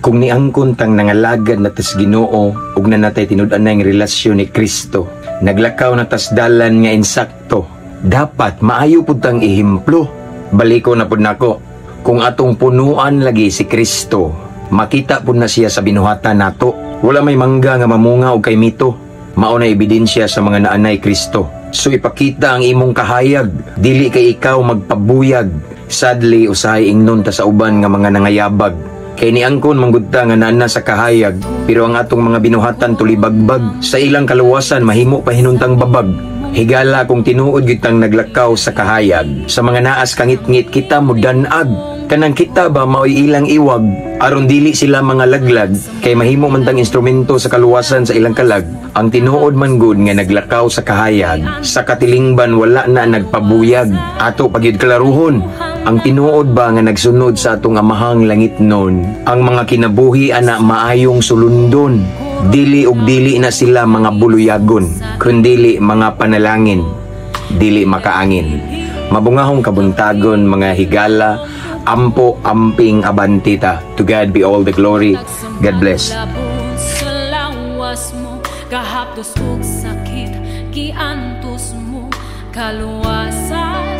Kung niangkon tang nangalagad na tas Ginoo ug na natay tinud-an na yung relasyon ni Kristo, naglakaw na tas dalan nga insakto, dapat maayo pud tang ehemplo. Baliko na pud nako, kung atong punuan lagi si Kristo, makita pud na siya sa binuhatan nato. Wala may mangga nga mamunga og kay mito, mao na ebidensya sa mga naanay Kristo. So ipakita ang imong kahayag, dili kay ikaw magpabuyag. Sadly usahay ingnon ta sa uban nga mga nangayabag, kay niangkon manggudta nga naana sa kahayag, pero ang atong mga binuhatan tulibagbag, sa ilang kaluwasan mahimo pa hinuntang babag. Higala kung tinuod gyud tang naglakaw sa kahayag, sa mga naas kangit-ngit kita mudanag. Kanang kita ba mao'y ilang iwag, aron dili sila mga laglag, kay mahimo man tang instrumento sa kaluwasan sa ilang kalag. Ang tinuod man gud nga naglakaw sa kahayag, sa katilingban wala na nagpabuyag, ato pagyud kalaruhon. Ang tinuod ba nga nagsunod sa atong amahang langit nun, ang mga kinabuhi ana maayong sulundon. Dili ug dili na sila mga buluyagon, kundili mga panalangin, dili makaangin. Mabungahong kabuntagon mga higala, ampo amping abantita. To God be all the glory. God bless. Kahapdos ug sakit, giantos mo kaluwasan.